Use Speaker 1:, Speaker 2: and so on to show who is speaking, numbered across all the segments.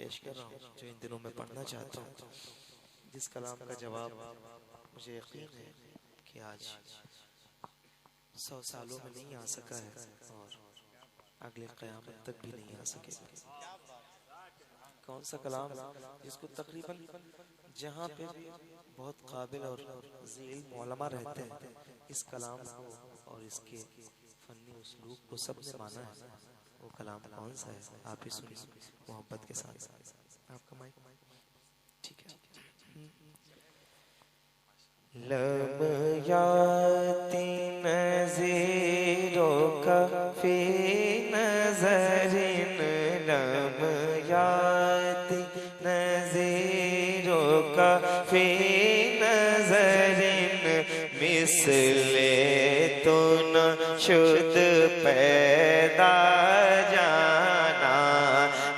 Speaker 1: पेश कर रहा हूँ जो इन दिनों में पढ़ना चाहता हूँ, जिस कलाम का जवाब मुझे यकीन है कि आज 100 सालों में नहीं आ सका है और अगले क़यामत तक भी नहीं आ सकेगा। कौन सा कलाम जिसको तकरीबन जहाँ पे भी बहुत काबिल और ज़ील उलमा रहते हैं, इस कलाम को और इसके फनी उसलूब को सबने माना है। वो कलाम कौन सा है आप ही सुनिए मोहब्बत के साथ। आपका माइक ठीक है। लमयाती नज़ीरों का फी नज़रिन, लमयाती नज़ीरों का फी नज़रिन, मिसले तो न शुद्ध पैदा जाना।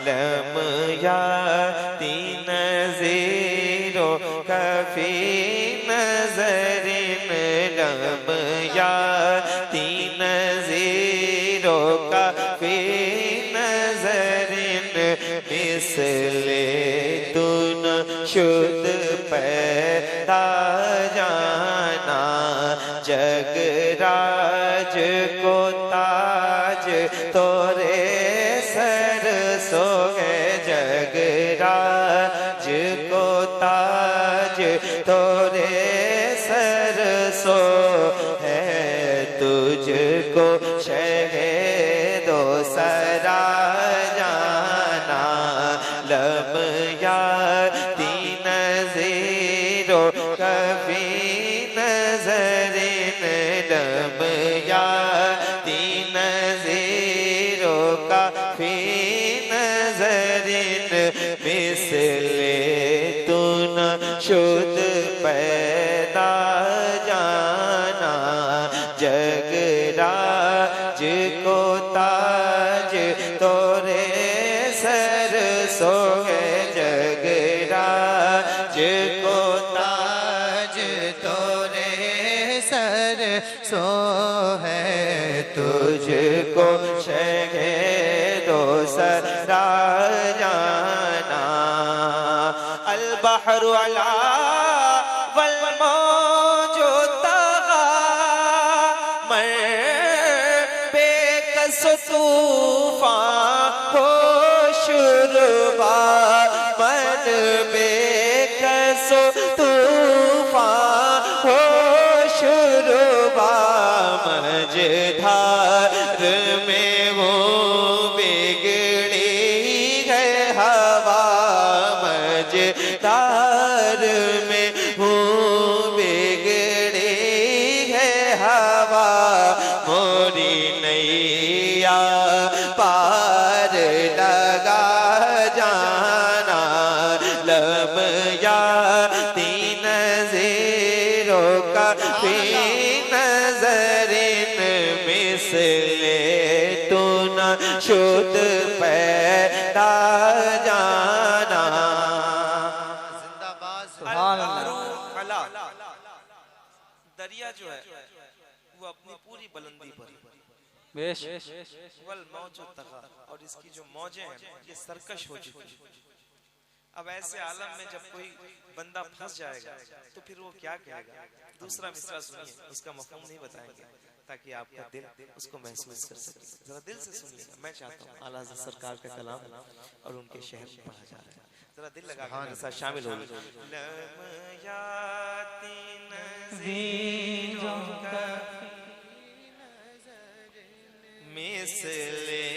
Speaker 1: लमयाती नज़ीरों का फी नज़रिन, लमयाती नज़ीरों का फी नज़रिन, मिसले तू न शुद्ध पैदा जाना। जगराज को ताज तोरे सर सोए, जगराज को ताज तोरे सर सो है, तुझको शहदो सरा जाना। लमयाती नज़ीरों का फी नज़रिन, लमयाती नज़ीरों का फी नज़रिन, मिसले तू न शुद्ध पैदा जाना। जगराज को ताज तोरे सर सोए, जगराज को ताज तोरे सर सो है, तुझको शहदो सरा जाना। अल बहरु अला वल मौजु तगा, मैं बेकस तूफान हो शुरुबा, मन बेकस तूफान हो शुरुबा। मझधार में वो बिगड़ी है हवा, मझधार में वो बिगड़ी है हवा। मोरी नैया पार लगा जाना। लमयाती नज़ीरों का फी नज़रिन, मिसले तू न शुद्ध पैदा जाना। दरिया जो है वो अपनी पूरी बुलंदी पर, वल मौजु तगा, और इसकी जो मौजें हैं ये सरकश हो चुकी है। अब ऐसे आलम में जब कोई बंदा फंस जाएगा तो फिर वो क्या कहेगा। दूसरा मिसरा सुनिए, उसका मफ़हूम नहीं बताएंगे ताकि आपका दिल उसको महसूस कर सके। जरा दिल से सुनिएगा, मैं चाहता हूँ आला हज़रत सरकार का कलाम और उनके शहर में पढ़ा जा रहा है, जरा दिल लगा के मेरे साथ शामिल हो। लमयाती नज़ीरों का मिसले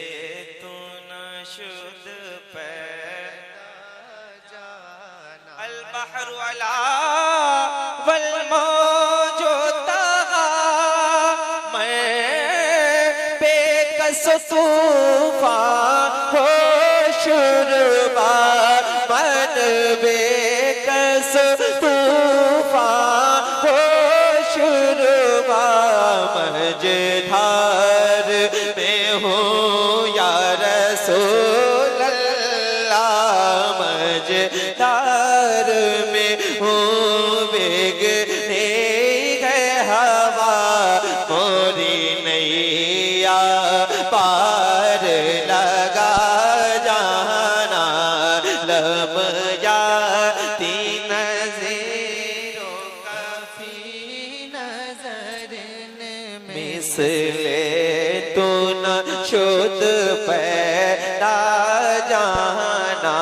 Speaker 1: तू न शुद्ध पैदा जाना। अल बहरु अला वल मौजु तगा, मैं बेकस तूफान हो शुरुबा, मन बेकस तूफान हो शुरुबा। मझधार में हूँ या रसूल अल्लाह, मझधार में हूँ बिगड़ी है हवा। मोरी नैया पार लगा जाना।
Speaker 2: पैदा जाना।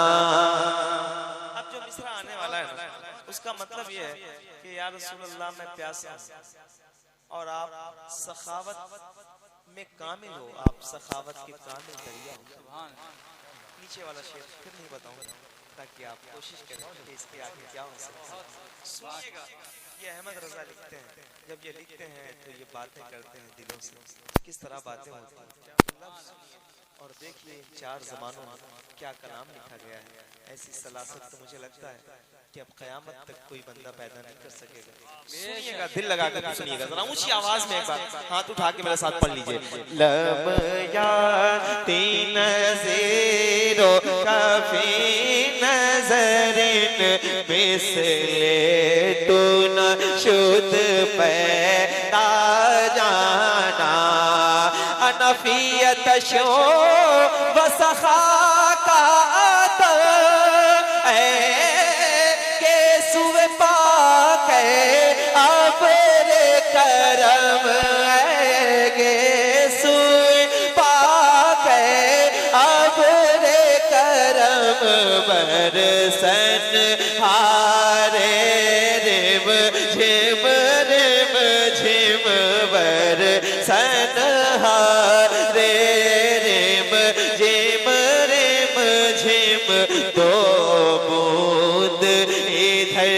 Speaker 1: अब जो मिसरा आने वाला है ना, उसका मतलब ये है कि या रसूल अल्लाह मैं प्यासा और आप सखावत में कामिल हो, आप सखावत के कामिल दरिया हो। नीचे वाला शेर फिर नहीं बताऊंगा ताकि आप कोशिश करें कि इसके आगे क्या हो सकता है। सुनिएगा, ये अहमद रजा लिखते हैं, जब ये लिखते हैं तो ये बातें करते हैं दिलों से, किस तरह बातें होती हैं। और देखिए इन 4 ज़मानों में क्या कलाम लिखा गया है। ऐसी सलासत तो मुझे लगता है कि अब क़यामत तक कोई बंदा पैदा नहीं कर सकेगा। सुनिएगा, दिल लगा कर सुनिएगा, जरा ऊंची आवाज में एक बार हाथ उठा के मेरे साथ पढ़ लीजिए।
Speaker 2: लब याती नज़ीरो काफी नज़रिन मिसले तू न शुद पैदा जाना। अनफियत शो वसखा का अबरे करम गे सुए पाके अबरे करम बरसन हारे रिम झिम रिम झिम बरसन हारे रिम झिम रिम झिम दो बूंद इधर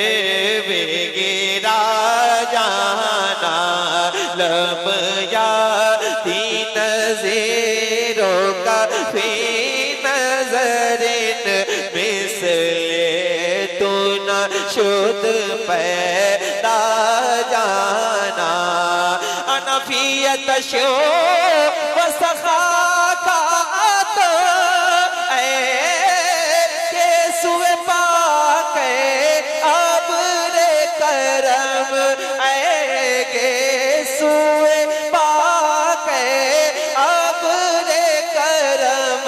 Speaker 2: लब याती नज़ीरों का फी नज़रिन मिसले तू न शुद पैदा जाना। अनफियत शो वसखा का के सुए पाके अबरे करम गे सुए पाके अबरे करम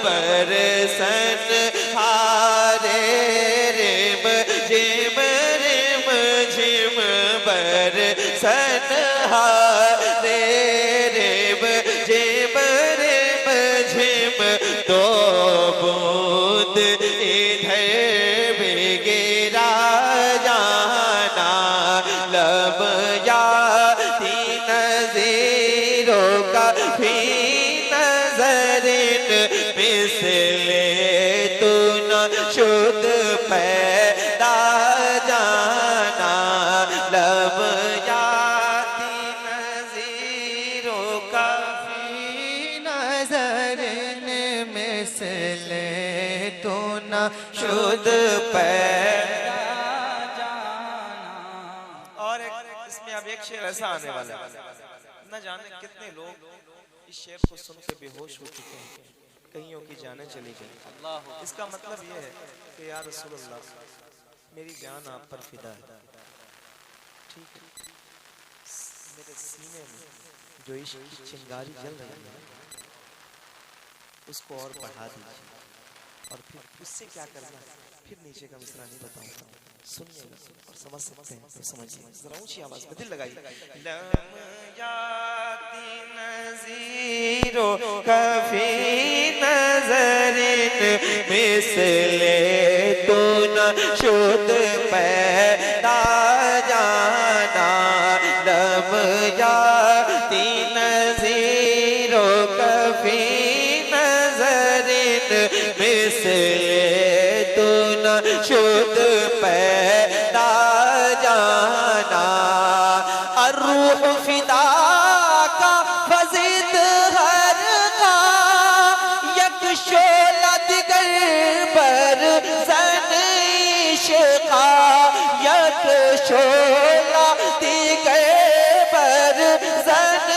Speaker 2: बरसन हारे रिम झिम रिम झिम बरसन हारे रिम झिम रिम झिम दो बूंद इधर भी गिरा जाना। लब याती नज़ीरों का फी नज़रिन मिसले तू न शुद पैदा जाना। लब याती नज़ीरों का फी नज़रिन मिसले तू न शुद पैदा जाना।
Speaker 1: और इसमें अब एक शेर ऐसा आने वाला है, न जाने कितने लोग इस शेर को सुन के बेहोश हो चुके हैं, कईयों की जानें चली गई। इसका मतलब ये है कि या रसूल अल्लाह मेरी जान आप पर फिदा है, ठीक है, मेरे सीने में जो इश्क की चिंगारी जल रही है उसको और बढ़ा दीजिए। और फिर उससे क्या करना है फिर नीचे का मिसरा नहीं बताऊंगा, सुनिएगा और समझ सकते हैं तो समझिए, जरा ऊंची आवाज में दिल लगाइए। लम याती नज़ीरों का फी नज़रिन
Speaker 2: मिसले तू न शुद पैदा जाना। लब याती नज़ीरों का फी नज़रिन मिसले तू न शुद पैदा जाना। अर्रूह फिदा का फज़ीद हर का यक शोला दिगर पर ज़न इश्क़ा यक शोला दिगर पर ज़न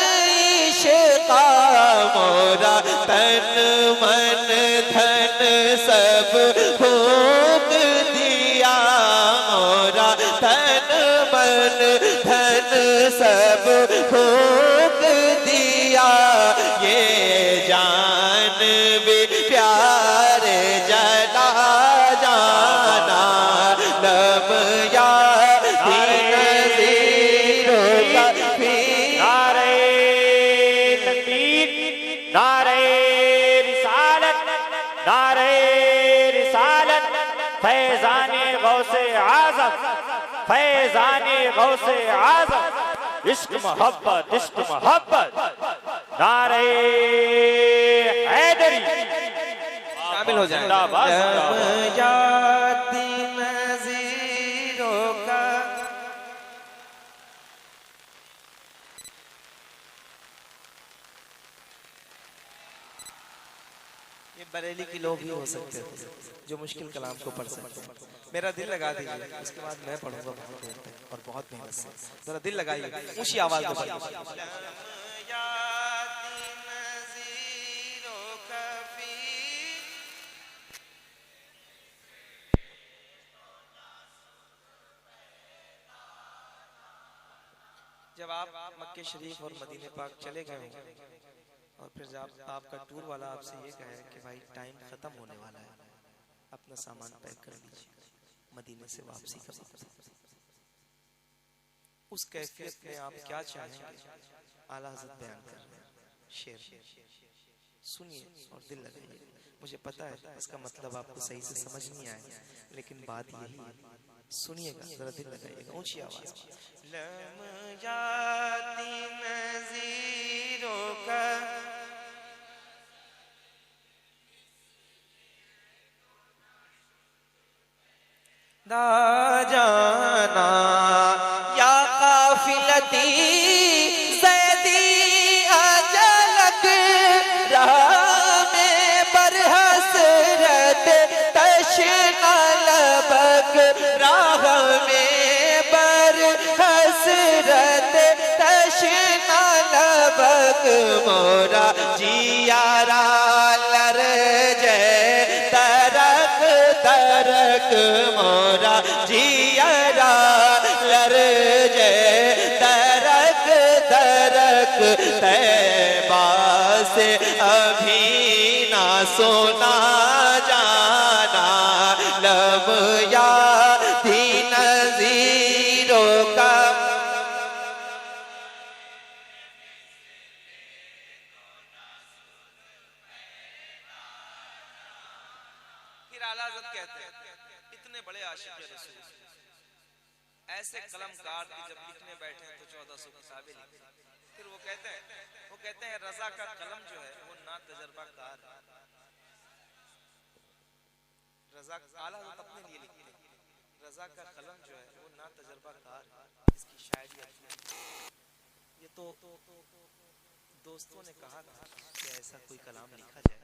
Speaker 2: इश्क़ा। मोरा तन मन धन सब फूंक दिया, मोरा तन मन धन सब फूंक दिया। ये जान भी प्यारे जला जाना। लब याती नज़ीरों का फी
Speaker 3: नारे तकबीर, नारे नारे रिसालत फैजाने गौसे आजम, फैजाने गौसे आजम, इश्क मोहब्बत, इश्क मोहब्बत, नारे हैदरी
Speaker 2: शामिल हो जाए।
Speaker 3: जिंदाबाद, जिंदाबाद।
Speaker 1: जाती नज़ीरों का ये बरेली के लोग ही हो सकते थे जो मुश्किल कलाम को पढ़ सकते हैं। मेरा दिल लगा दीजिए, उसके बाद मैं पढ़ूंगा बहुत देर तक और बहुत मेहनत से। जरा दिल लगाइए, ऊंची आवाज में पढ़िए। जब आप मक्के शरीफ और मदीने पाक चले गए और फिर जब आपका टूर वाला आपसे ये कहे कि भाई टाइम खत्म होने वाला है, अपना सामान पैक कर लीजिए, मदीने से वापसी कर लीजिए, उस कैफियत में आप क्या चाहेंगे? आला हज़रत बयान कर रहे हैं, शेर सुनिए और दिल लगाइए। मुझे पता है इसका मतलब आपको सही से समझ नहीं आया, लेकिन बात यही है, सुनिएगा, जरा दिल लगाइएगा, ऊंची आवाज में। लम जाती नज़ीरों का दा जाना या काफिलती सैदी अजलक राह में बरहसरत तशना लबक, राह में बरहसरत तशना लबक, मोरा जियारा लर जय तरक तरक, मोरा जियारा लर जय तरक तरक, तैबा से अभी ना सोना जाना, लब यादी नज़ीरों का। फिर आला हज़रत कहते हैं, इतने बड़े आशिक रसूल, ऐसे कलमकार की जब लिखने बैठे तो 1400 किताबें लिखी। फिर वो कहते हैं रजा का कलम जो है वो ना तजर्बाकार है। रजा आला हज़रत अपने लिए लिखते हैं, रजा का कलम जो है वो ना तजर्बाकार है, इसकी शायरी ये तो दोस्तों ने कहा था कि ऐसा कोई कलाम लिखा जाए,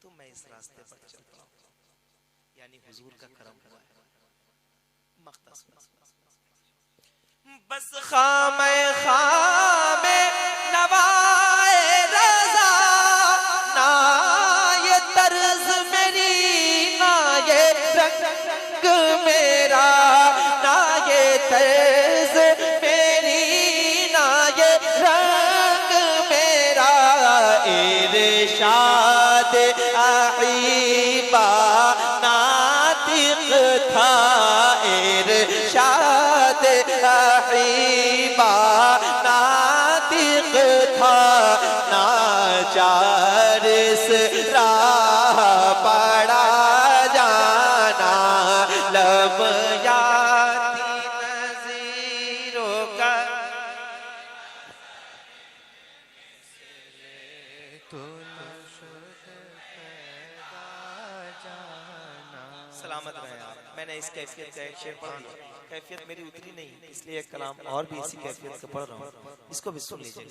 Speaker 1: तो मैं इस रास्ते पर चल पड़ा, यानी हुजूर का करम हुआ है। बस खामे खामे नवाए रजा, ना ये तर्ज मेरी, ना ये रंग मेरा, ना ये तर्ज मेरी, ना ये रंग मेरा, इरशाद आईबा नातिक था, इरशाद आईबा नातिक था, नाचार से राह पड़ा जाना, लब यादी नज़ीरों का। सलामत रहे आप। मैंने इस कैफियत का एक शेर पढ़ा, कैफियत मेरी उतरी नहीं, इसलिए एक कलाम और भी इसी कैफियत का पढ़ रहा हूँ, इसको भी सुन लीजिए।